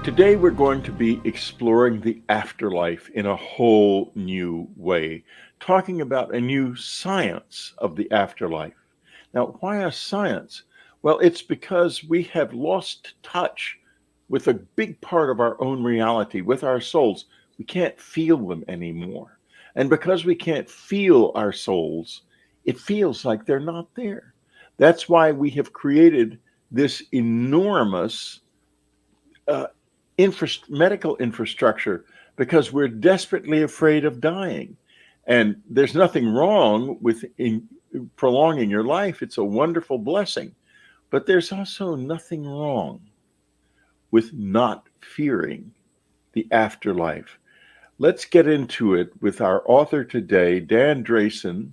Today, we're going to be exploring the afterlife in a whole new way, talking about a new science of the afterlife. Now, why a science? Well, it's because we have lost touch with a big part of our own reality, with our souls. We can't feel them anymore. And because we can't feel our souls, it feels like they're not there. That's why we have created this enormous uh, medical infrastructure, because we're desperately afraid of dying. And there's nothing wrong with prolonging your life. It's a wonderful blessing. But there's also nothing wrong with not fearing the afterlife. Let's get into it with our author today, Dan Drayson.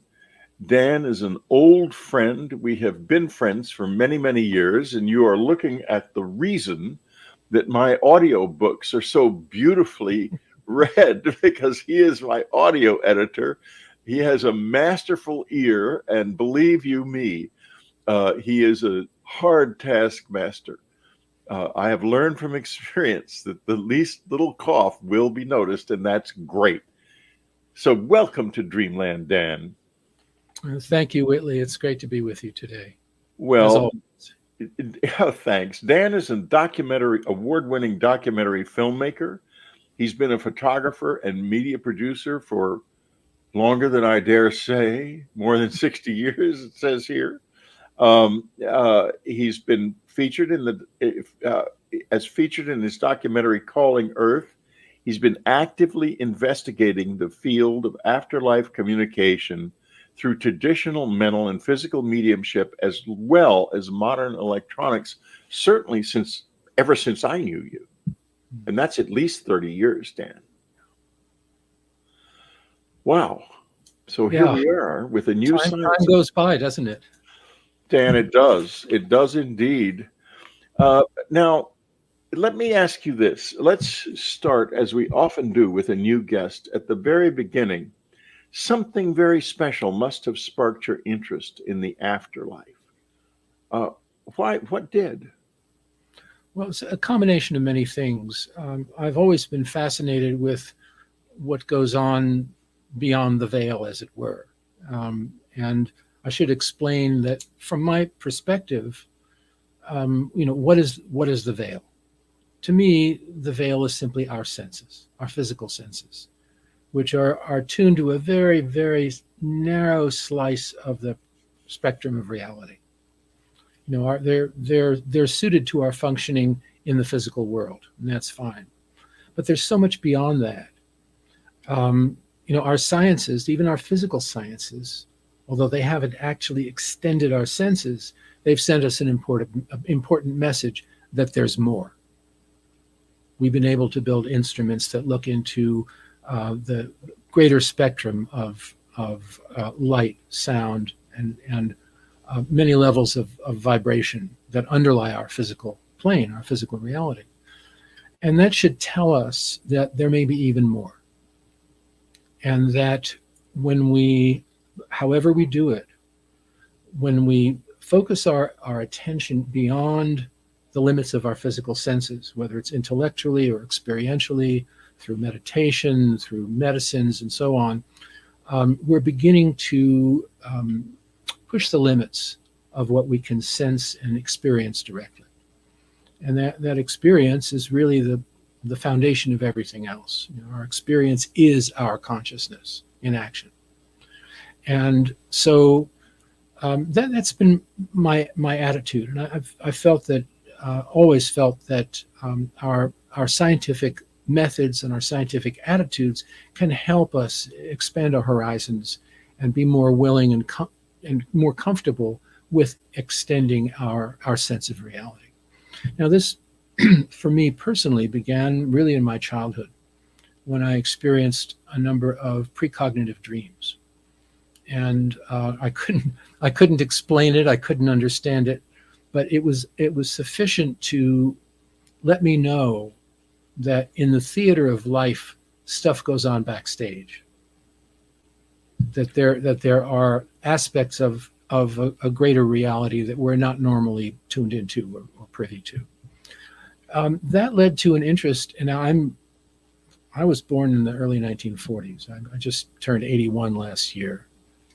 Dan is an old friend. We have been friends for many, many years, and you are looking at the reason that my audio books are so beautifully read, because he is my audio editor. He has a masterful ear, and believe you me, he is a hard taskmaster. I have learned from experience that the least little cough will be noticed, and that's great. So welcome to Dreamland, Dan. Thank you, Whitley. It's great to be with you today. Well, thanks. Dan is an award-winning documentary filmmaker. He's been a photographer and media producer for longer than I dare say, more than 60 years, it says here. He's been featured as featured in his documentary Calling Earth. He's been actively investigating the field of afterlife communication through traditional mental and physical mediumship, as well as modern electronics, certainly ever since I knew you. And that's at least 30 years, Dan. Wow. So here we are with a new science. Time goes by, doesn't it? Dan, it does. It does indeed. Now, let me ask you this. Let's start, as we often do with a new guest, at the very beginning. Something very special must have sparked your interest in the afterlife. Why? What did? Well, it's a combination of many things. I've always been fascinated with what goes on beyond the veil, as it were. And I should explain that from my perspective, what is the veil? To me, the veil is simply our senses, our physical senses, which are tuned to a very, very narrow slice of the spectrum of reality. They're suited to our functioning in the physical world, and that's fine. But there's so much beyond that. Our sciences, even our physical sciences, although they haven't actually extended our senses, they've sent us an important message that there's more. We've been able to build instruments that look into the greater spectrum of light, sound, and many levels of vibration that underlie our physical plane, our physical reality. And that should tell us that there may be even more. And that however we do it, when we focus our attention beyond the limits of our physical senses, whether it's intellectually or experientially, through meditation, through medicines, and so on, we're beginning to push the limits of what we can sense and experience directly. And that experience is really the foundation of everything else. Our experience is our consciousness in action. And so that's been my attitude. And I've felt that, always felt that our scientific methods and our scientific attitudes can help us expand our horizons and be more willing and more comfortable with extending our sense of reality. Now, this, for me personally, began really in my childhood, when I experienced a number of precognitive dreams. And I couldn't explain it, I couldn't understand it, but it was sufficient to let me know that in the theater of life, stuff goes on backstage. That there are aspects of a greater reality that we're not normally tuned into or privy to. That led to an interest, and I was born in the early 1940s. I just turned 81 last year.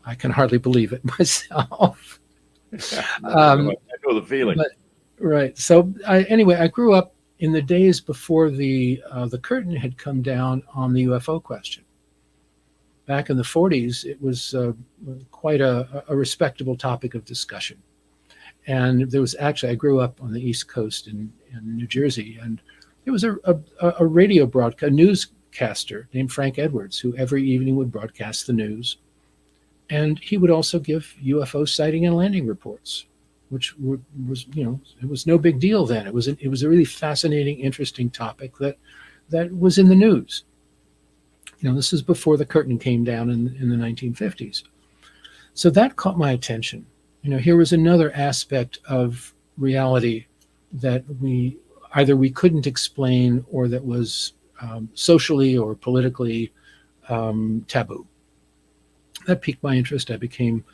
I can hardly believe it myself. No, Um, I know the feeling. but right. So anyway, I grew up in the days before the curtain had come down on the UFO question. Back in the 40s, it was quite a respectable topic of discussion. And there was actually, I grew up on the East Coast in New Jersey, and there was a radio broadcast, a newscaster named Frank Edwards, who every evening would broadcast the news. And he would also give UFO sighting and landing reports, which was, it was no big deal then. It was a really fascinating, interesting topic that was in the news. This is before the curtain came down in the 1950s. So that caught my attention. Here was another aspect of reality that we couldn't explain, or that was socially or politically taboo. That piqued my interest. I became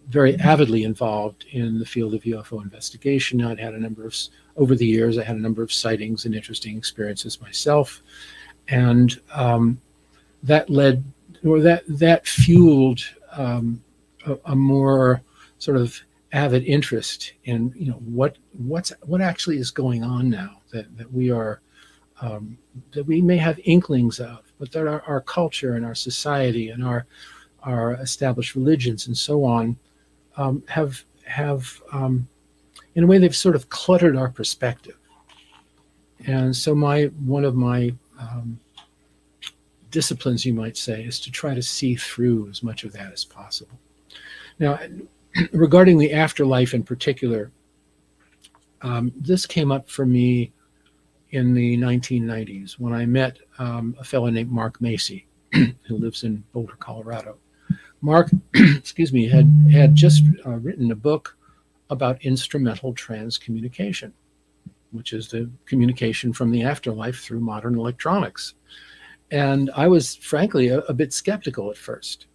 very avidly involved in the field of UFO investigation. Over the years, I had a number of sightings and interesting experiences myself. And that led, or that fueled a more sort of avid interest in what actually is going on now that we are that we may have inklings of, but that our culture and our society and our established religions and so on have in a way, they've sort of cluttered our perspective. And so one of my disciplines, you might say, is to try to see through as much of that as possible. Now, regarding the afterlife in particular, this came up for me in the 1990s when I met a fellow named Mark Macy, who lives in Boulder, Colorado. Mark, excuse me, had just written a book about instrumental transcommunication, which is the communication from the afterlife through modern electronics. And I was, frankly, a bit skeptical at first.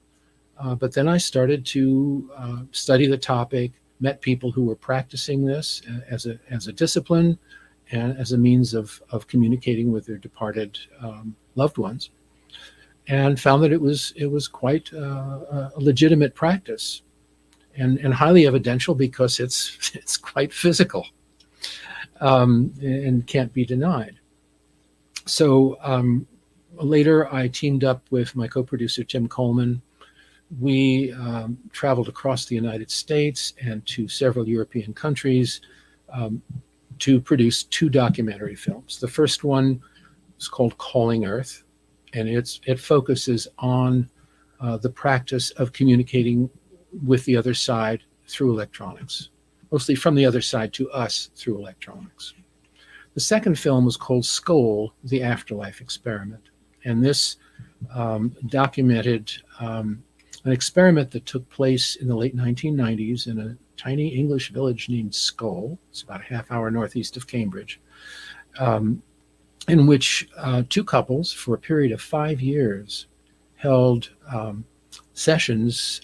But then I started to study the topic, met people who were practicing this as a discipline and as a means of communicating with their departed loved ones, and found that it was quite a legitimate practice and highly evidential, because it's quite physical and can't be denied. So later, I teamed up with my co-producer, Tim Coleman. We traveled across the United States and to several European countries to produce 2 documentary films. The first one is called Calling Earth, and it focuses on the practice of communicating with the other side through electronics, mostly from the other side to us through electronics. The second film was called Skoll, the Afterlife Experiment, and this documented an experiment that took place in the late 1990s in a tiny English village named Skoll. It's about a half-hour northeast of Cambridge, in which 2 couples, for a period of 5 years, held sessions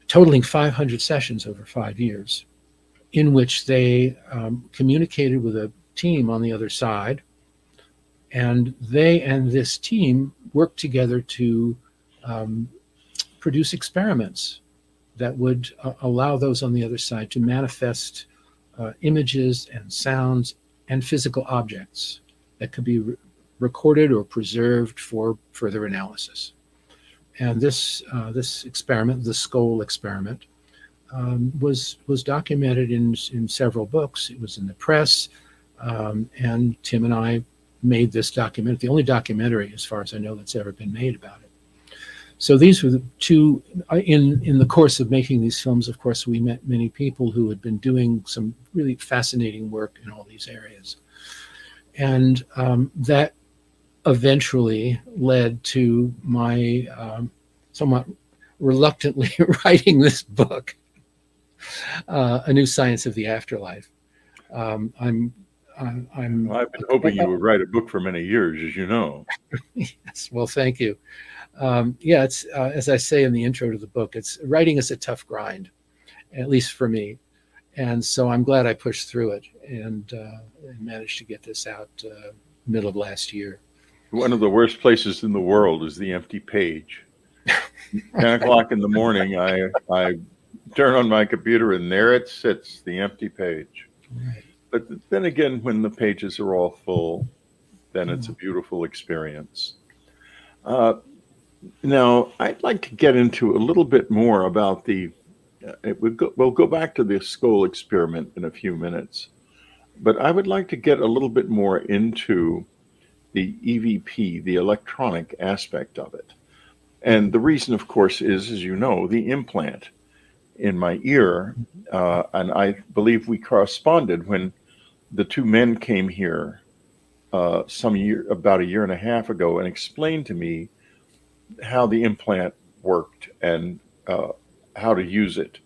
totaling 500 sessions over 5 years, in which they communicated with a team on the other side, and they and this team worked together to produce experiments that would allow those on the other side to manifest images and sounds and physical objects that could be recorded or preserved for further analysis. And this experiment, the Skoll experiment, was documented in several books. It was in the press, and Tim and I made this documentary, the only documentary, as far as I know, that's ever been made about it. So these were the 2. In the course of making these films, of course, we met many people who had been doing some really fascinating work in all these areas. And that eventually led to my somewhat reluctantly writing this book, A New Science of the Afterlife. I've been hoping you would write a book for many years, as you know. Yes, well, thank you. It's as I say in the intro to the book, writing is a tough grind, at least for me. And so I'm glad I pushed through it and managed to get this out middle of last year. One of the worst places in the world is the empty page. 10 o'clock in the morning, I turn on my computer and there it sits, the empty page. Right. But then again, when the pages are all full, then it's a beautiful experience. Now, I'd like to get into a little bit more about we'll go back to the skull experiment in a few minutes, but I would like to get a little bit more into the EVP, the electronic aspect of it. And the reason, of course, is, as you know, the implant in my ear. And I believe we corresponded when the two men came here about a year and a half ago and explained to me how the implant worked and how to use it.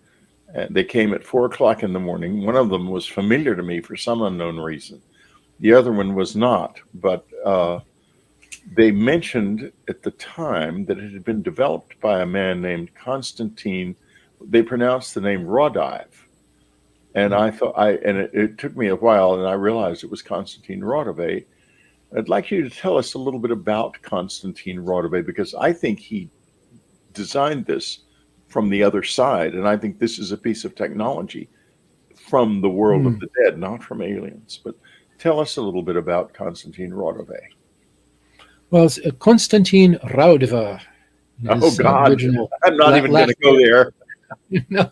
And they came at 4 o'clock in the morning. One of them was familiar to me for some unknown reason. The other one was not, but they mentioned at the time that it had been developed by a man named Konstantin. They pronounced the name Rodive. And I thought, it took me a while, and I realized it was Konstantin Rodive. I'd like you to tell us a little bit about Konstantin Rodive, because I think he designed this from the other side. And I think this is a piece of technology from the world of the dead, not from aliens. But tell us a little bit about Konstantin Rodive. Well, it's Konstantin Raudive. Oh, God. I'm not even going to go there. No.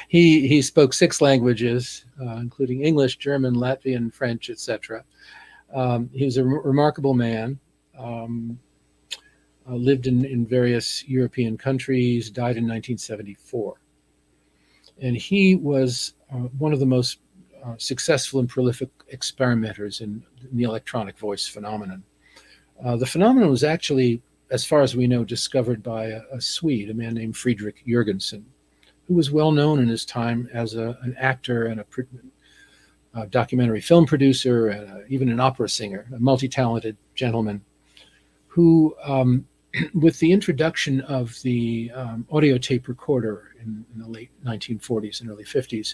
He spoke 6 languages, including English, German, Latvian, French, etc. He was a remarkable man, lived in various European countries, died in 1974. And he was one of the most successful and prolific experimenters in the electronic voice phenomenon. The phenomenon was actually, as far as we know, discovered by a Swede, a man named Fredrik Jurgensen, who was well known in his time as an actor and a documentary film producer and even an opera singer, a multi-talented gentleman who, with the introduction of the audio tape recorder in the late 1940s and early 50s,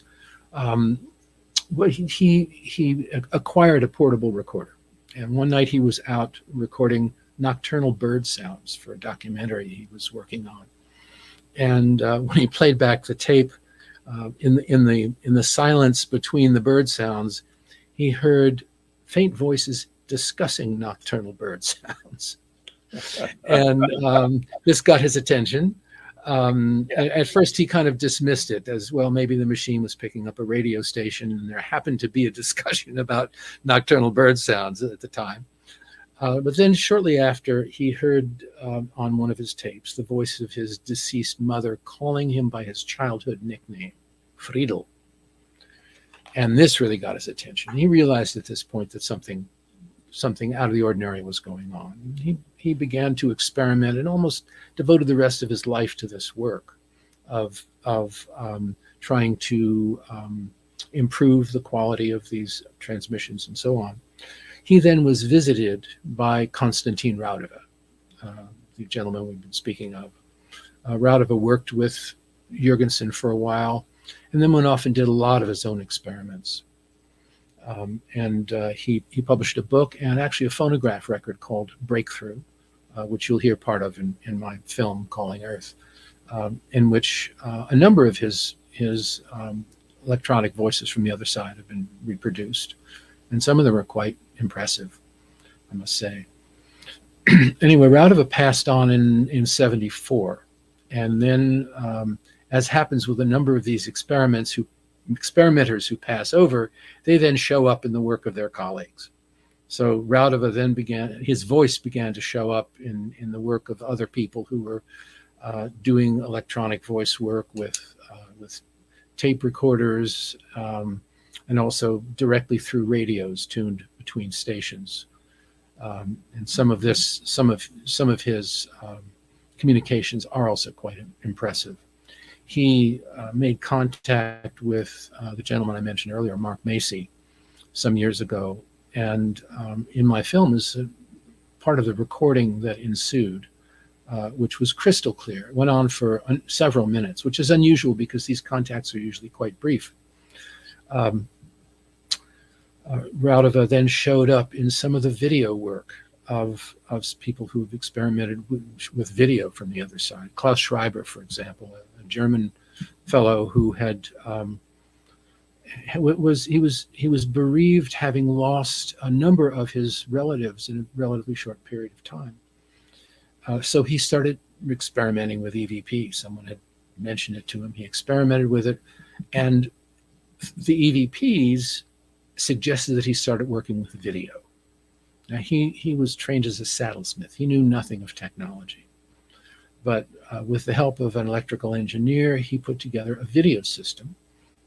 he acquired a portable recorder. And one night he was out recording nocturnal bird sounds for a documentary he was working on. And when he played back the tape, in the silence between the bird sounds, he heard faint voices discussing nocturnal bird sounds. And this got his attention. At first, he kind of dismissed it as, well, maybe the machine was picking up a radio station, and there happened to be a discussion about nocturnal bird sounds at the time. But then shortly after, he heard on one of his tapes the voice of his deceased mother calling him by his childhood nickname, Friedel. And this really got his attention. He realized at this point that something out of the ordinary was going on. He began to experiment and almost devoted the rest of his life to this work of trying to improve the quality of these transmissions and so on. He then was visited by Konstantin Raudive, the gentleman we've been speaking of. Raudive worked with Jurgensen for a while and then went off and did a lot of his own experiments. He published a book and actually a phonograph record called Breakthrough, which you'll hear part of in my film, Calling Earth, in which a number of his electronic voices from the other side have been reproduced. And some of them are quite impressive, I must say. Anyway, Raudive passed on in 74. And then, as happens with a number of these experimenters who pass over, they then show up in the work of their colleagues. So Raudive then his voice began to show up in the work of other people who were doing electronic voice work with tape recorders, and also directly through radios tuned between stations. And some of his communications are also quite impressive. He made contact with the gentleman I mentioned earlier, Mark Macy, some years ago. And in my film is part of the recording that ensued, which was crystal clear. It went on for several minutes, which is unusual because these contacts are usually quite brief. Um, Raudava then showed up in some of the video work of people who've experimented with video from the other side. Klaus Schreiber, for example, a German fellow who had he was bereaved, having lost a number of his relatives in a relatively short period of time. So he started experimenting with EVP. Someone had mentioned it to him. He experimented with it, and the EVPs suggested that he started working with video. Now, he was trained as a saddlesmith. He knew nothing of technology. But with the help of an electrical engineer, he put together a video system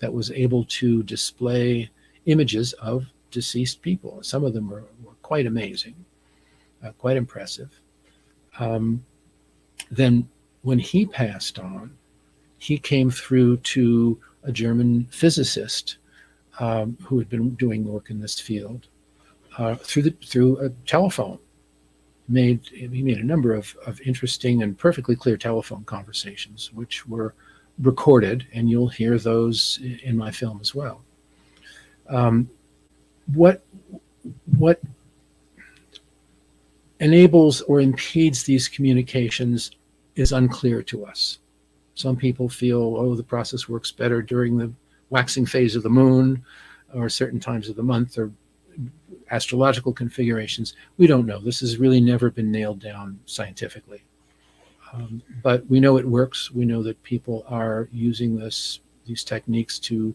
that was able to display images of deceased people. Some of them were quite amazing, quite impressive. Then when he passed on, he came through to a German physicist who had been doing work in this field through a telephone. He made a number of interesting and perfectly clear telephone conversations, which were recorded, and you'll hear those in my film as well. What enables or impedes these communications is unclear to us. Some people feel, oh, the process works better during the waxing phase of the moon or certain times of the month or astrological configurations. We don't know. This has really never been nailed down scientifically. But we know it works. We know that people are using these techniques to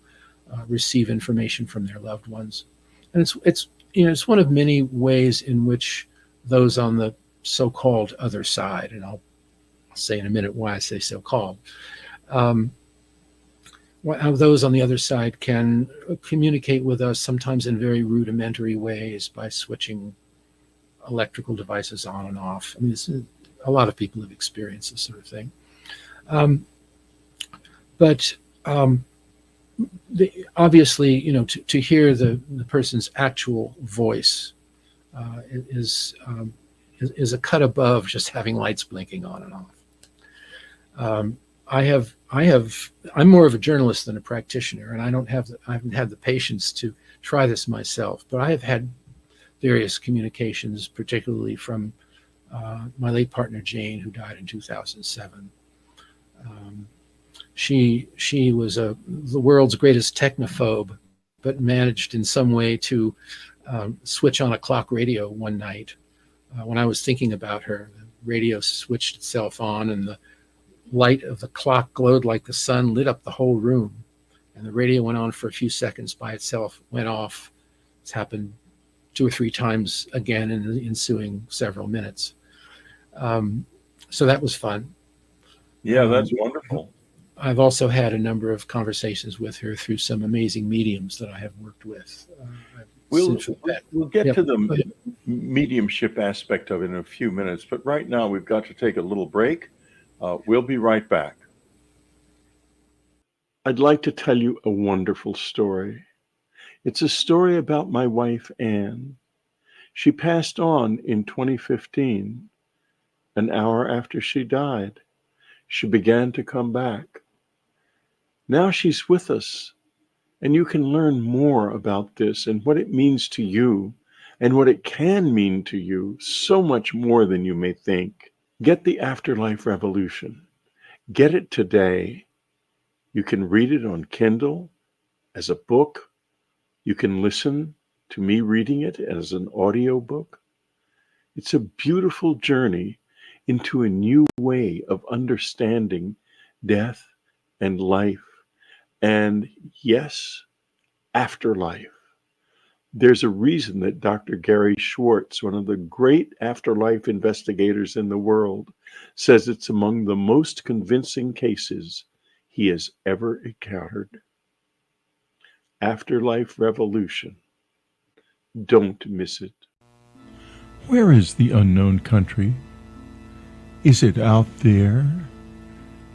receive information from their loved ones. And it's one of many ways in which those on the so-called other side, and I'll say in a minute why I say so-called, how those on the other side can communicate with us, sometimes in very rudimentary ways, by switching electrical devices on and off. I mean, a lot of people have experienced this sort of thing. But obviously, to hear the person's actual voice is a cut above just having lights blinking on and off. I'm more of a journalist than a practitioner, and I haven't had the patience to try this myself, but I have had various communications, particularly from my late partner Jane, who died in 2007. She was the world's greatest technophobe, but managed in some way to switch on a clock radio one night. When I was thinking about her, the radio switched itself on, and the light of the clock glowed like the sun, lit up the whole room. And the radio went on for a few seconds by itself, went off. It's happened 2 or 3 times again in the ensuing several minutes. So that was fun. Yeah, that's wonderful. I've also had a number of conversations with her through some amazing mediums that I have worked with. We'll get to the mediumship aspect of it in a few minutes, but right now we've got to take a little break. We'll be right back. I'd like to tell you a wonderful story. It's a story about my wife, Anne. She passed on in 2015. An hour after she died, she began to come back. Now she's with us, and you can learn more about this and what it means to you and what it can mean to you, so much more than you may think. Get the Afterlife Revolution. Get it today. You can read it on Kindle as a book. You can listen to me reading it as an audiobook. It's a beautiful journey into a new way of understanding death and life, and yes, afterlife. There's a reason that Dr. Gary Schwartz, one of the great afterlife investigators in the world, says it's among the most convincing cases he has ever encountered. Afterlife Revolution. Don't miss it. Where is the unknown country? Is it out there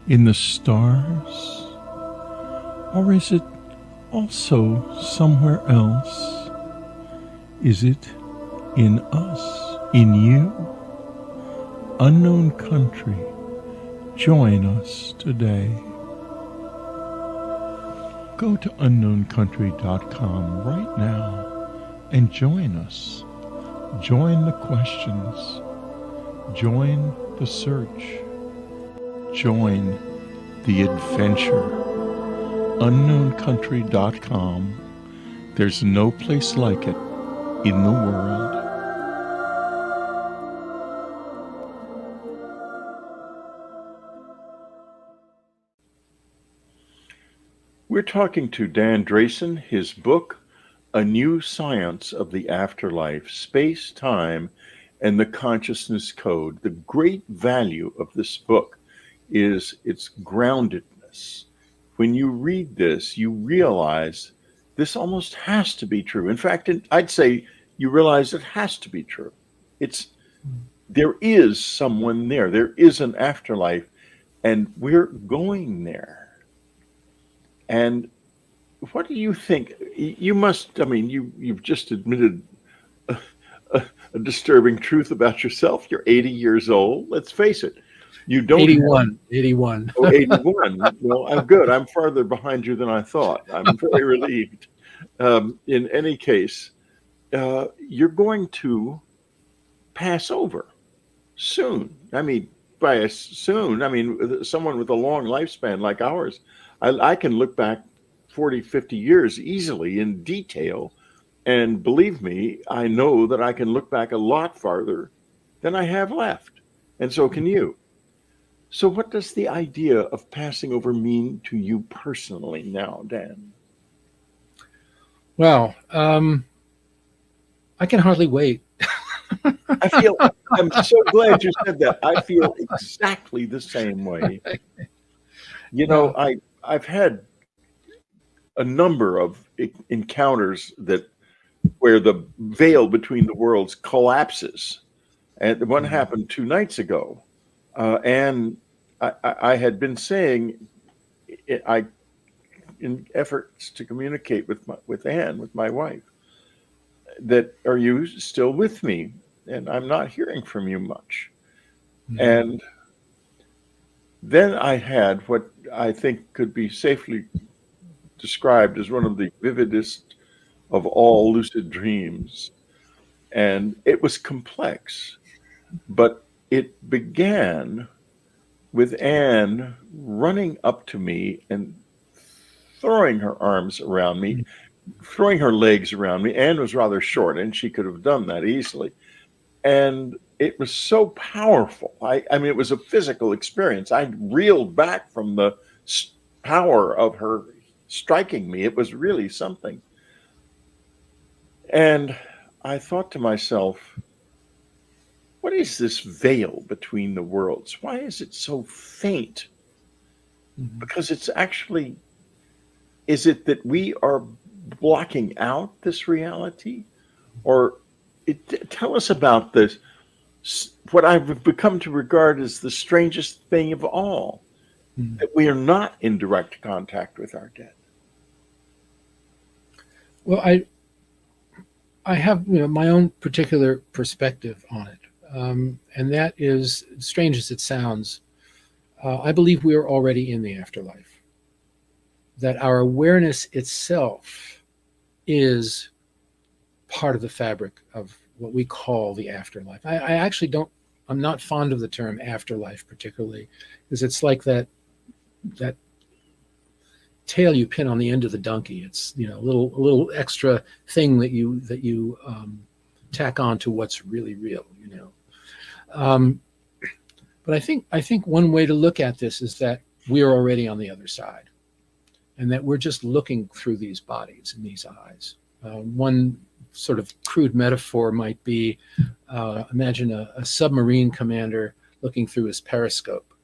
in the stars? Or is it also somewhere else? Is it in us, in you? Unknown country, join us today. Go to unknowncountry.com right now and join us. Join the questions. Join the search. Join the adventure. Unknowncountry.com. There's no place like it in the world. We're talking to Dan Drayson. His book, A New Science of the Afterlife, Space, Time, and the Consciousness Code. The great value of this book is its groundedness. When you read this, you realize this almost has to be true. In fact, I'd say you realize it has to be true. There is someone there. There is an afterlife, and we're going there. And what do you think? You must, I mean, you've just admitted a disturbing truth about yourself. You're 80 years old. Let's face it. You don't 81. Oh, 81. Well, I'm good. I'm farther behind you than I thought. I'm very relieved. In any case, you're going to pass over soon. I mean, someone with a long lifespan like ours, I can look back 40, 50 years easily in detail. And believe me, I know that I can look back a lot farther than I have left. And so can you. So what does the idea of passing over mean to you personally now, Dan? Well, I can hardly wait. I'm so glad you said that. I feel exactly the same way. You know, I've had a number of encounters where the veil between the worlds collapses. And one happened 2 nights ago. And I had been saying, in efforts to communicate with Anne, with my wife, that, are you still with me? And I'm not hearing from you much. Mm-hmm. And then I had what I think could be safely described as one of the vividest of all lucid dreams. And it was complex, but it began with Anne running up to me and throwing her arms around me, throwing her legs around me. Anne was rather short, and she could have done that easily. And it was so powerful. I mean, it was a physical experience. I reeled back from the power of her striking me. It was really something. And I thought to myself, what is this veil between the worlds? Why is it so faint? Mm-hmm. Because it's actually, is it that we are blocking out this reality? Or tell us about this, what I've become to regard as the strangest thing of all, mm-hmm. that we are not in direct contact with our dead. Well, I have my own particular perspective on it. And that is, strange as it sounds, I believe we are already in the afterlife. That our awareness itself is part of the fabric of what we call the afterlife. I actually I'm not fond of the term afterlife particularly, because it's like that tail you pin on the end of the donkey. It's a little extra thing that you tack on to what's really real. But I think one way to look at this is that we are already on the other side, and that we're just looking through these bodies and these eyes. One sort of crude metaphor might be, imagine a submarine commander looking through his periscope.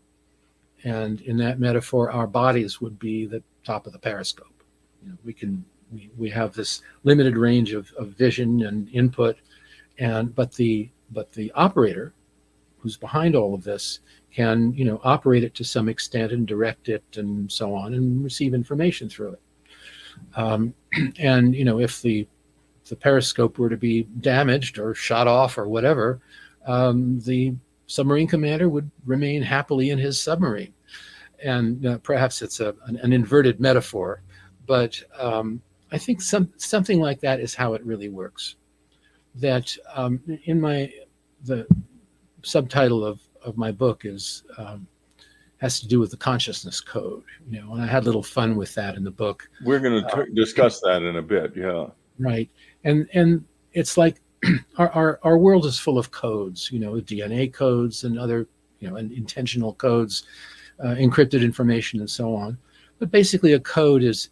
And in that metaphor, our bodies would be the top of the periscope. We have this limited range of vision and input, but the operator who's behind all of this can operate it to some extent and direct it and so on and receive information through it. And if the periscope were to be damaged or shot off or whatever, the submarine commander would remain happily in his submarine. And perhaps it's an inverted metaphor, but I think something like that is how it really works. That in the subtitle of my book is has to do with the consciousness code, and I had a little fun with that in the book. We're going to discuss that in a bit. Yeah. Right. And it's like our world is full of codes, DNA codes and other, and intentional codes, encrypted information and so on. But basically a code is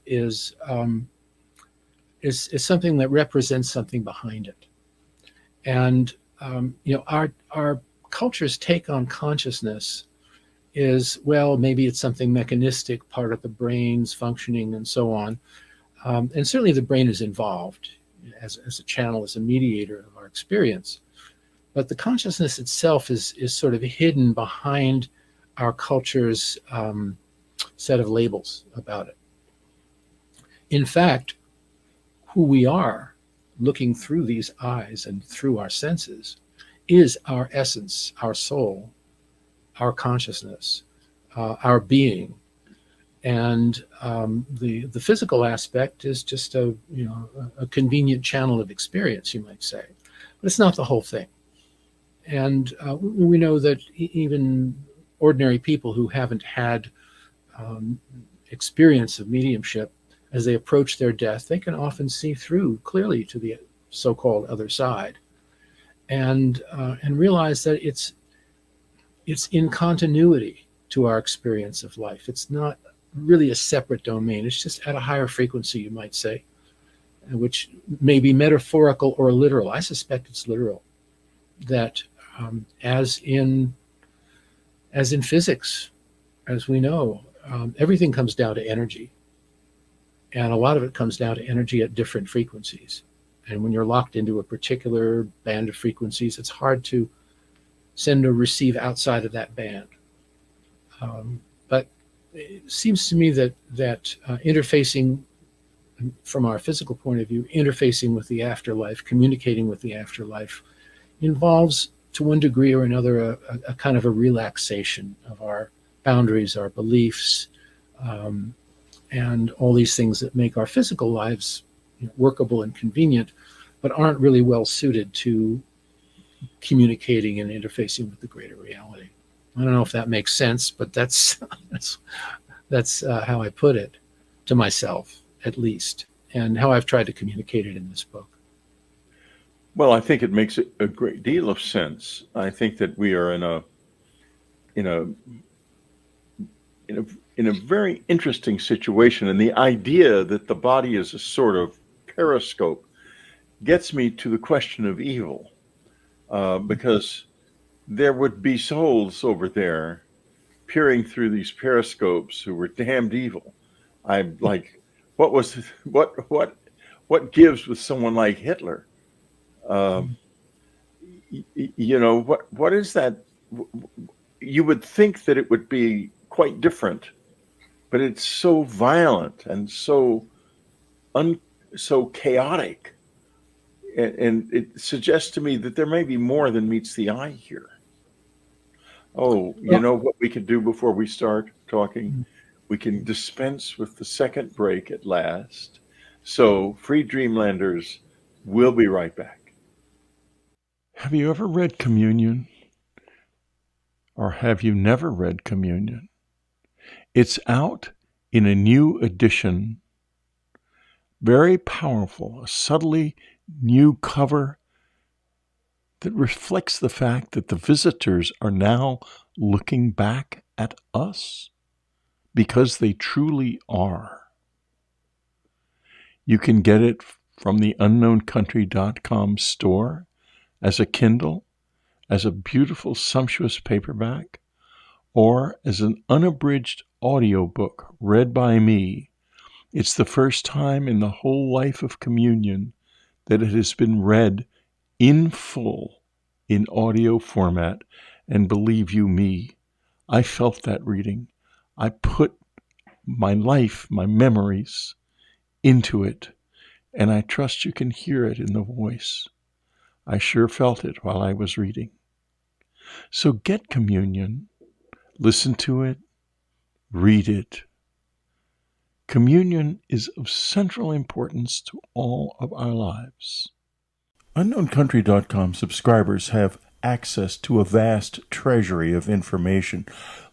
something that represents something behind it. And, our culture's take on consciousness is, well, maybe it's something mechanistic, part of the brain's functioning and so on. And certainly the brain is involved as a channel, as a mediator of our experience. But the consciousness itself is sort of hidden behind our culture's set of labels about it. In fact, who we are, looking through these eyes and through our senses, is our essence, our soul, our consciousness, our being. And the physical aspect is just a convenient channel of experience, you might say, but it's not the whole thing. And we know that even ordinary people who haven't had experience of mediumship, as they approach their death, they can often see through clearly to the so-called other side, and realize that it's in continuity to our experience of life. It's not really a separate domain. It's just at a higher frequency, you might say, which may be metaphorical or literal. I suspect it's literal. That as in physics, as we know, everything comes down to energy. And a lot of it comes down to energy at different frequencies. And when you're locked into a particular band of frequencies, it's hard to send or receive outside of that band. But it seems to me that interfacing from our physical point of view, interfacing with the afterlife, communicating with the afterlife, involves, to one degree or another, a kind of a relaxation of our boundaries, our beliefs, and all these things that make our physical lives workable and convenient, but aren't really well suited to communicating and interfacing with the greater reality. I don't know if that makes sense, but that's how I put it to myself, at least, and how I've tried to communicate it in this book. Well, I think it makes a great deal of sense. I think that we are in a very interesting situation, and the idea that the body is a sort of periscope gets me to the question of evil, because there would be souls over there peering through these periscopes who were damned evil. I'm like, what gives with someone like Hitler? What is that? You would think that it would be quite different, but it's so violent and so chaotic, and it suggests to me that there may be more than meets the eye here. Oh, you know what we can do before we start talking? We can dispense with the second break at last. So, Free Dreamlanders, we'll be right back. Have you ever read Communion? Or have you never read Communion? It's out in a new edition. Very powerful, a subtly new cover that reflects the fact that the visitors are now looking back at us, because they truly are. You can get it from the unknowncountry.com store as a Kindle, as a beautiful, sumptuous paperback, or as an unabridged audiobook read by me. It's the first time in the whole life of Communion that it has been read in full in audio format, and believe you me, I felt that reading. I put my life, my memories into it, and I trust you can hear it in the voice. I sure felt it while I was reading. So get Communion, listen to it, read it, Communion is of central importance to all of our lives. UnknownCountry.com subscribers have access to a vast treasury of information.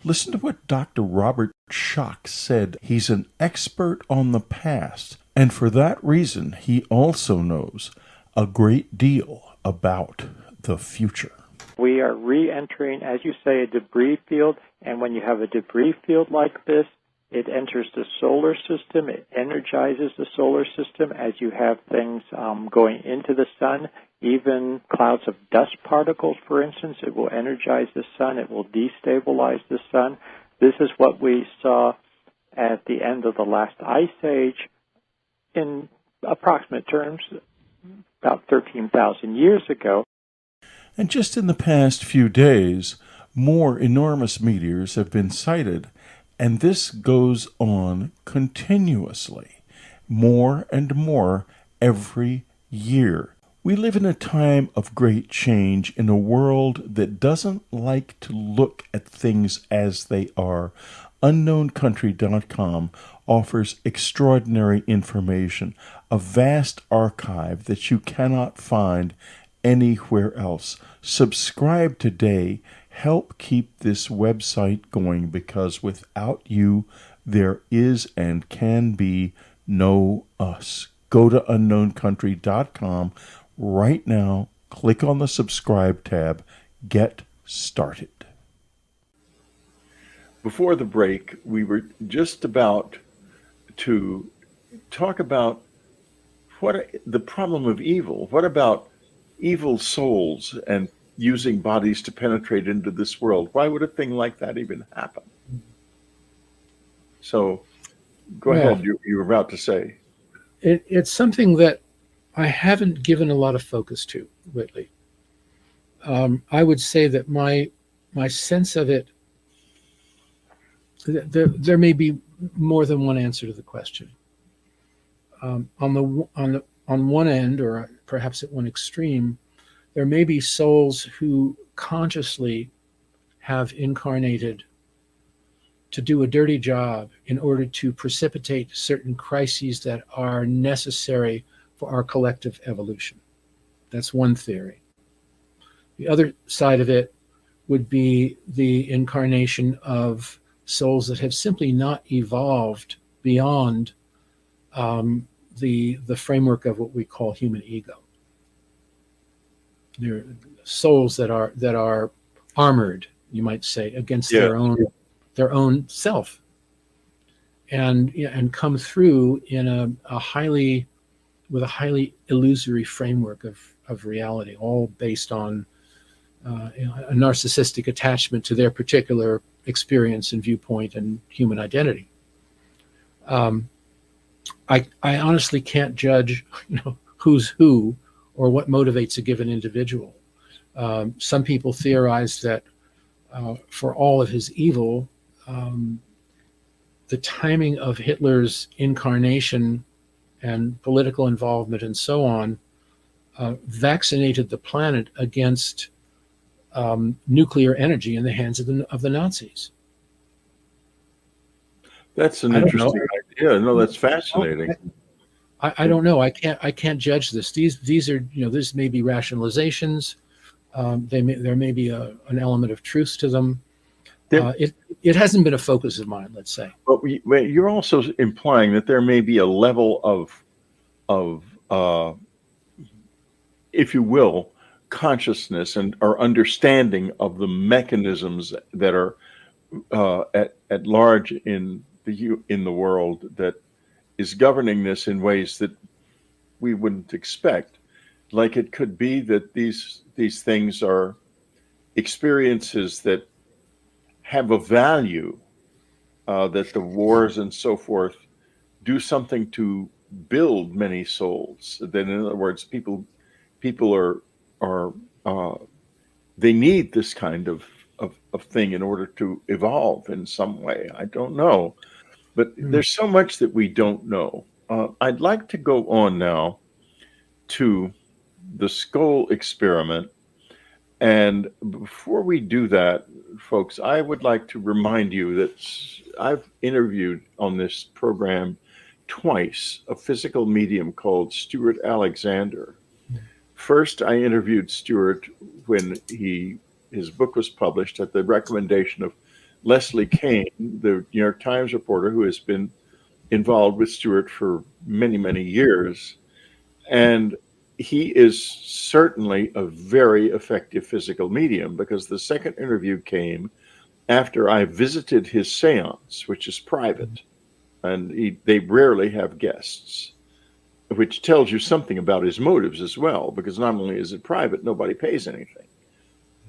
Listen to what Dr. Robert Schoch said. He's an expert on the past, and for that reason, he also knows a great deal about the future. We are re-entering, as you say, a debris field, and when you have a debris field like this, it enters the solar system. It energizes the solar system as you have things going into the sun. Even clouds of dust particles, for instance, it will energize the sun. It will destabilize the sun. This is what we saw at the end of the last ice age in approximate terms, about 13,000 years ago. And just in the past few days, more enormous meteors have been sighted, and this goes on continuously, more and more every year. We live in a time of great change in a world that doesn't like to look at things as they are. UnknownCountry.com offers extraordinary information, a vast archive that you cannot find anywhere else. Subscribe today. Help keep this website going, because without you, there is and can be no us. Go to UnknownCountry.com right now. Click on the subscribe tab. Get started. Before the break, we were just about to talk about the problem of evil. What about evil souls and using bodies to penetrate into this world? Why would a thing like that even happen? So go ahead. You were about to say. It's something that I haven't given a lot of focus to lately. I would say that my sense of it, there may be more than one answer to the question. On one end, or perhaps at one extreme, there may be souls who consciously have incarnated to do a dirty job in order to precipitate certain crises that are necessary for our collective evolution. That's one theory. The other side of it would be the incarnation of souls that have simply not evolved beyond the framework of what we call human ego. They're souls that are armored, you might say, against their own self, and come through in a highly illusory framework of reality, all based on a narcissistic attachment to their particular experience and viewpoint and human identity. I honestly can't judge, who's who or what motivates a given individual. Some people theorize that for all of his evil, the timing of Hitler's incarnation and political involvement and so on vaccinated the planet against nuclear energy in the hands of the Nazis. That's an interesting idea. No, that's fascinating. I don't know. I can't judge this. These are, this may be rationalizations. There may be an element of truth to them. It hasn't been a focus of mine, let's say. But you're also implying that there may be a level of if you will, consciousness or understanding of the mechanisms that are at large in the world that is governing this in ways that we wouldn't expect. Like it could be that these things are experiences that have a value, that the wars and so forth do something to build many souls. That, in other words, people are they need this kind of thing in order to evolve in some way. I don't know, but there's so much that we don't know. I'd like to go on now to the skull experiment And before we do that, folks, I would like to remind you that I've interviewed on this program twice a physical medium called Stuart Alexander. First, I interviewed Stuart when his book was published at the recommendation of Leslie Kane, the New York Times reporter who has been involved with Stuart for many, many years. And he is certainly a very effective physical medium, because the second interview came after I visited his seance, which is private, and they rarely have guests, which tells you something about his motives as well, because not only is it private, nobody pays anything.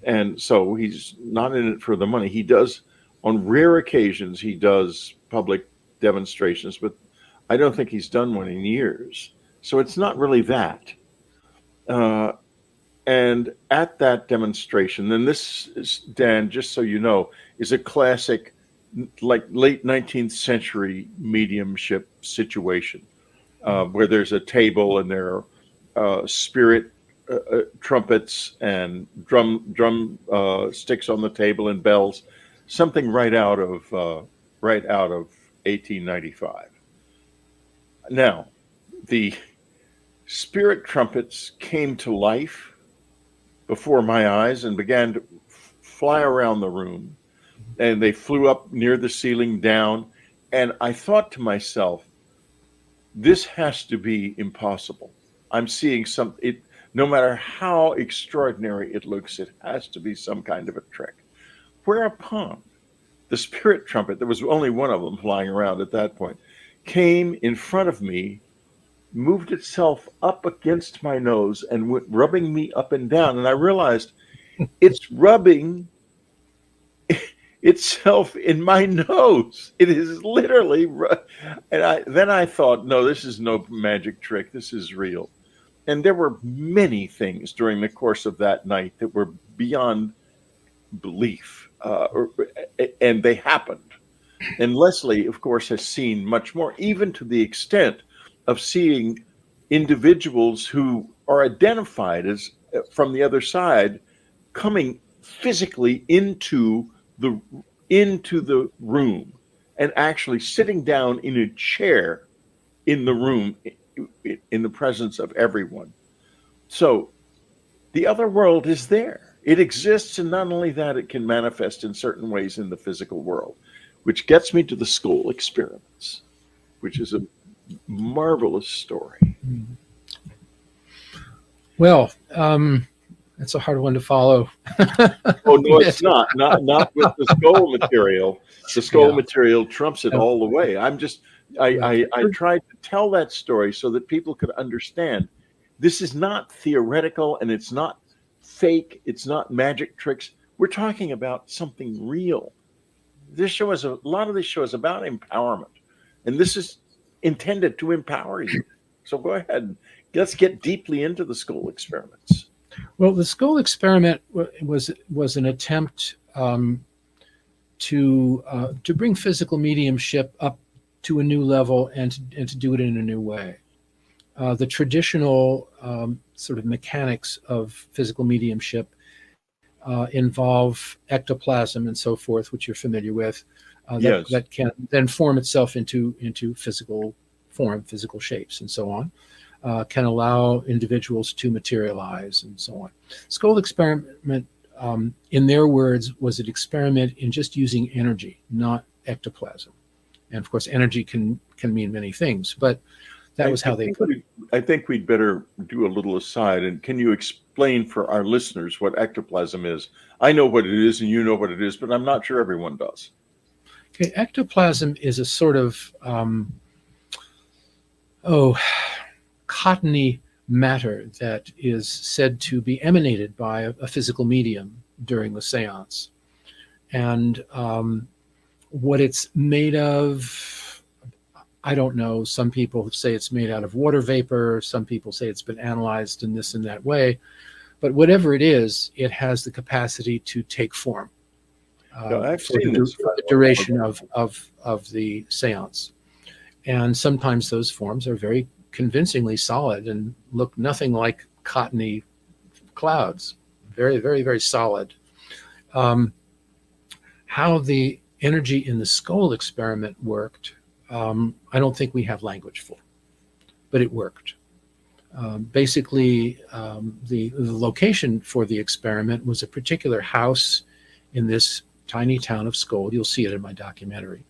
And so he's not in it for the money. He does, on rare occasions, he does public demonstrations, but I don't think he's done one in years. So it's not really that. And at that demonstration, then this is, Dan, just so you know, is a classic, like late 19th century mediumship situation, where there's a table and there are spirit trumpets and drum sticks on the table and bells, something right out of 1895. Now, the spirit trumpets came to life before my eyes and began to fly around the room, and they flew up near the ceiling down. And I thought to myself, this has to be impossible. I'm seeing no matter how extraordinary it looks, it has to be some kind of a trick. Whereupon the spirit trumpet, there was only one of them flying around at that point, came in front of me, moved itself up against my nose and went rubbing me up and down. And I realized it's rubbing itself in my nose. It is literally, and then I thought, no, this is no magic trick. This is real. And there were many things during the course of that night that were beyond belief, and they happened. And Leslie, of course, has seen much more, even to the extent of seeing individuals who are identified as from the other side coming physically into the room and actually sitting down in a chair in the room in the presence of everyone. So the other world is there. It exists, and not only that, it can manifest in certain ways in the physical world, which gets me to the skull experiments, which is a marvelous story. Well, that's a hard one to follow. Oh no, it's not with the skull material. The skull material trumps it all the way. I tried to tell that story so that people could understand this is not theoretical, and it's not fake. It's not magic tricks. We're talking about something real. A lot of this show is about empowerment, and this is intended to empower you. So go ahead. Let's get deeply into the skull experiments. Well, the skull experiment was an attempt to bring physical mediumship up to a new level and to do it in a new way. The traditional sort of mechanics of physical mediumship involve ectoplasm and so forth, which you're familiar with. That can then form itself into physical form, physical shapes, and so on. Can allow individuals to materialize and so on. Skull experiment, in their words, was an experiment in just using energy, not ectoplasm. And of course, energy can mean many things, but that was how they put it. I think we'd better do a little aside. And can you explain for our listeners what ectoplasm is? I know what it is and you know what it is, but I'm not sure everyone does. Okay, ectoplasm is a sort of cottony matter that is said to be emanated by a physical medium during the seance. And what it's made of, I don't know. Some people say it's made out of water vapor. Some people say it's been analyzed in this and that way. But whatever it is, it has the capacity to take form I've for seen this the duration of the seance. And sometimes those forms are very convincingly solid and look nothing like cottony clouds. very, very, very solid. How the energy in the skull experiment worked, I don't think we have language for, but it worked. Basically, the location for the experiment was a particular house in this tiny town of Skold. You'll see it in my documentary,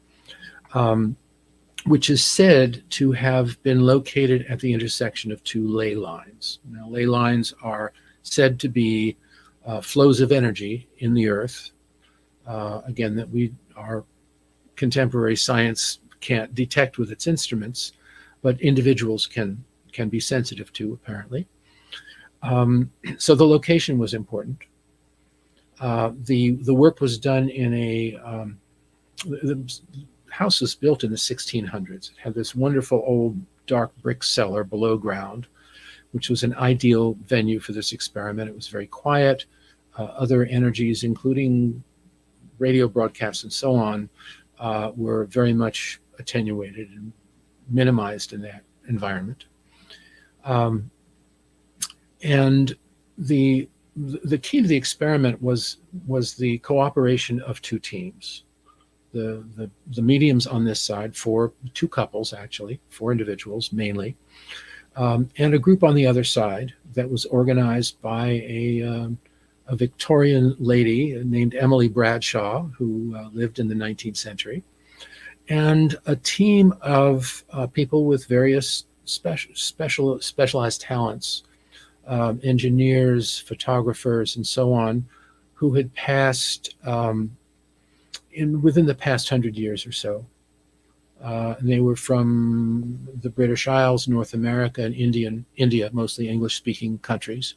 which is said to have been located at the intersection of two ley lines. Now, ley lines are said to be flows of energy in the earth, again, that our contemporary science can't detect with its instruments, but individuals can be sensitive to, apparently. So the location was important. The work was done in the house was built in the 1600s. It had this wonderful old dark brick cellar below ground, which was an ideal venue for this experiment. It was very quiet. Other energies, including radio broadcasts and so on, were very much attenuated and minimized in that environment. And the key to the experiment was the cooperation of two teams. The mediums on this side, two couples actually, 4 individuals mainly, and a group on the other side that was organized by a Victorian lady named Emily Bradshaw, who lived in the 19th century, and a team of people with various specialized talents, engineers, photographers, and so on, who had passed within the past 100 years or so. And they were from the British Isles, North America, and India, mostly English-speaking countries.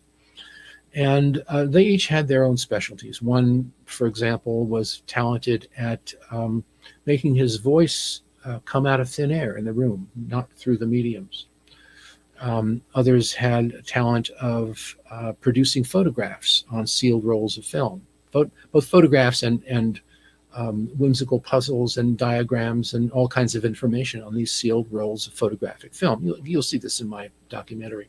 And they each had their own specialties. One, for example, was talented at making his voice come out of thin air in the room, not through the mediums. Others had talent of producing photographs on sealed rolls of film, both photographs and whimsical puzzles and diagrams and all kinds of information on these sealed rolls of photographic film. You'll see this in my documentary.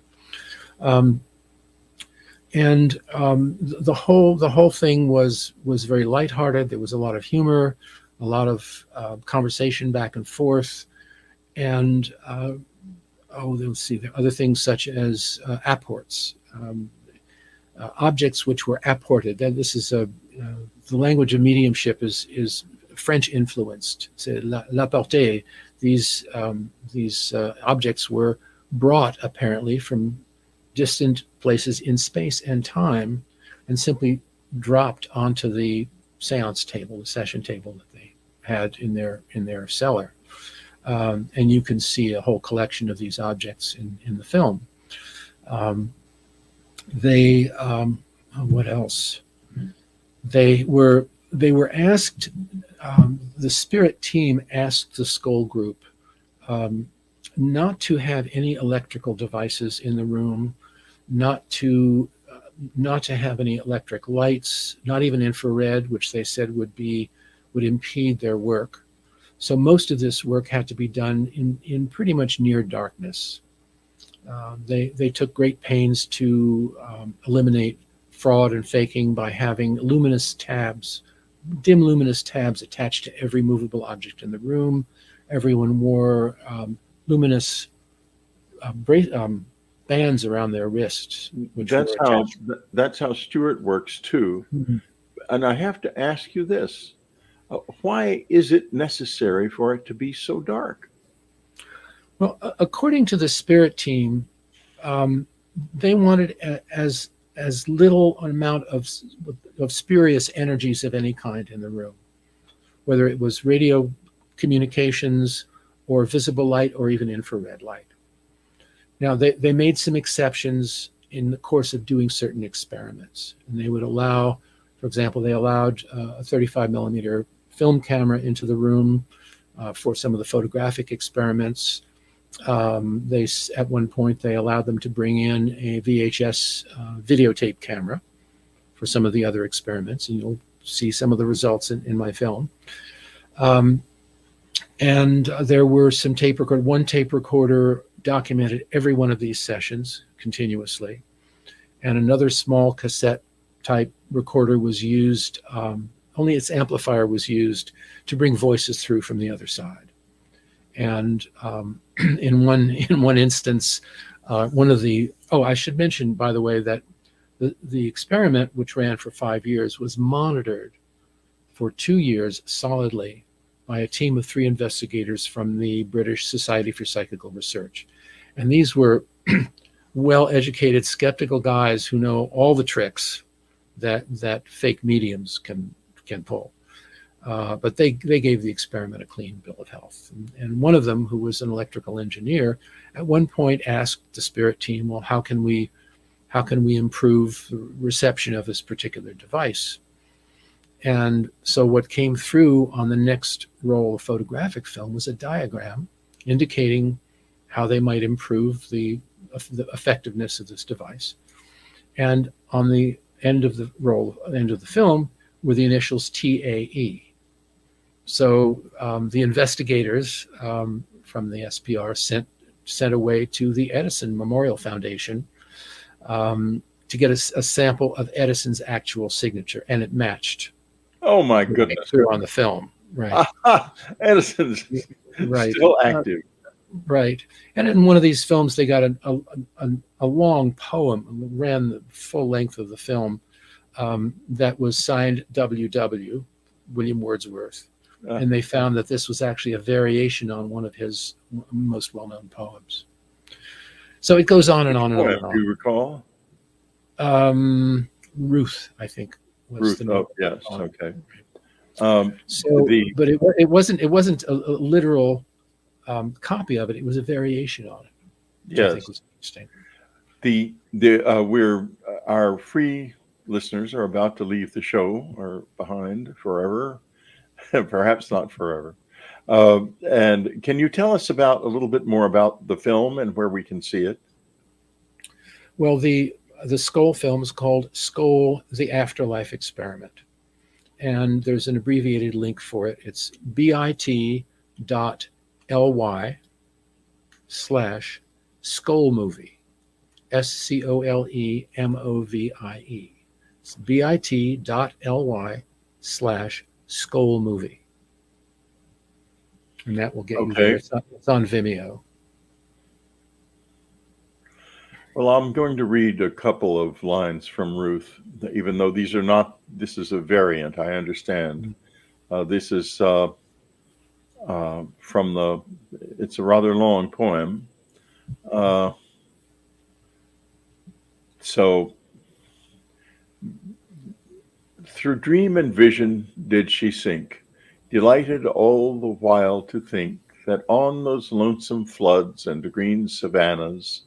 And the whole thing was very lighthearted. There was a lot of humor, a lot of conversation back and forth, and let's see, there are other things such as apports, objects which were apported. This is the language of mediumship is French influenced. C'est l'apporter. These objects were brought apparently from distant places in space and time, and simply dropped onto the seance table, the session table that they had in their cellar. And you can see a whole collection of these objects in the film. What else? They were asked. The spirit team asked the Skull group not to have any electrical devices in the room, not to have any electric lights, not even infrared, which they said would impede their work. So most of this work had to be done in pretty much near darkness. They took great pains to eliminate fraud and faking by having dim luminous tabs attached to every movable object in the room. Everyone wore luminous bands around their wrists. That's how Stuart works too. Mm-hmm. And I have to ask you this. Why is it necessary for it to be so dark? Well, according to the spirit team, they wanted as little amount of spurious energies of any kind in the room, whether it was radio communications or visible light or even infrared light. Now, they made some exceptions in the course of doing certain experiments, and they would allow, for example, they allowed a 35 millimeter film camera into the room for some of the photographic experiments. At one point, they allowed them to bring in a VHS videotape camera for some of the other experiments, and you'll see some of the results in my film. And there were some one tape recorder documented every one of these sessions continuously, and another small cassette type recorder was used, only its amplifier was used to bring voices through from the other side. And in one instance, I should mention, by the way, that the experiment, which ran for 5 years, was monitored for 2 years solidly by a team of 3 investigators from the British Society for Psychical Research. And these were well-educated, skeptical guys who know all the tricks that fake mediums can pull. But they gave the experiment a clean bill of health. And one of them, who was an electrical engineer, at one point asked the spirit team, well, how can we improve the reception of this particular device? And so what came through on the next roll of photographic film was a diagram indicating how they might improve the effectiveness of this device. And on the end of the film were the initials TAE. So the investigators from the SPR sent away to the Edison Memorial Foundation to get a sample of Edison's actual signature, and it matched. Oh my goodness! Through on the film, right? Edison's right. Still active, right? And in one of these films, they got a long poem, ran the full length of the film, that was signed W.W. William Wordsworth, and they found that this was actually a variation on one of his most well-known poems. So it goes on and on and on and on. Do you recall? Ruth, I think. Ruth. Oh, yes. Okay. But it wasn't a literal copy of it. It was a variation on it. Which I think was interesting. Our free listeners are about to leave the show or behind forever, perhaps not forever. And can you tell us a little bit more about the film and where we can see it? Well, the Skoll film is called Skoll: The Afterlife Experiment. And there's an abbreviated link for it. It's bit.ly/SkollMovie. SCOLEMOVIE. It's bit.ly/SkollMovie. And that will get you there. It's on Vimeo. Well, I'm going to read a couple of lines from Ruth, even though this is a variant, I understand. This is it's a rather long poem. So, through dream and vision did she sink, delighted all the while to think that on those lonesome floods and green savannas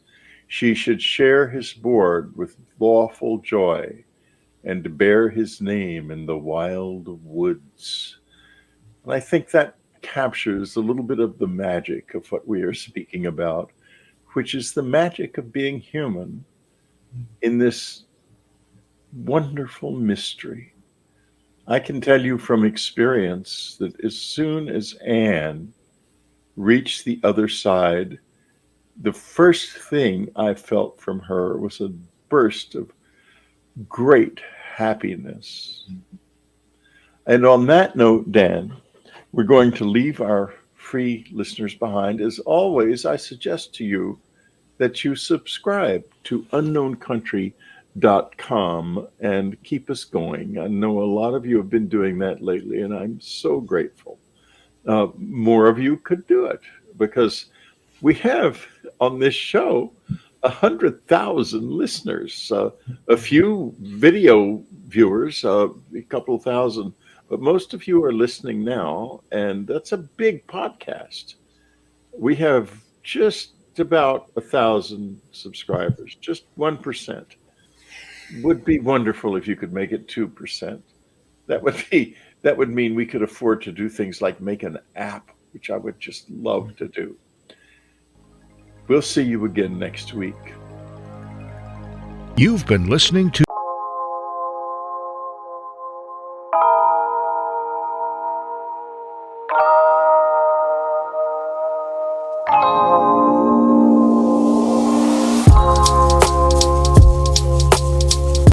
she should share his board with lawful joy and bear his name in the wild woods. And I think that captures a little bit of the magic of what we are speaking about, which is the magic of being human in this wonderful mystery. I can tell you from experience that as soon as Anne reached the other side, the first thing I felt from her was a burst of great happiness. And on that note, Dan, we're going to leave our free listeners behind. As always, I suggest to you that you subscribe to unknowncountry.com and keep us going. I know a lot of you have been doing that lately, and I'm so grateful. More of you could do it, because we have on this show 100,000 listeners, a few video viewers, a couple of thousand, but most of you are listening now, and that's a big podcast. We have just about 1,000 subscribers, just 1%. Would be wonderful if you could make it 2%. That would mean we could afford to do things like make an app, which I would just love to do. We'll see you again next week. You've been listening to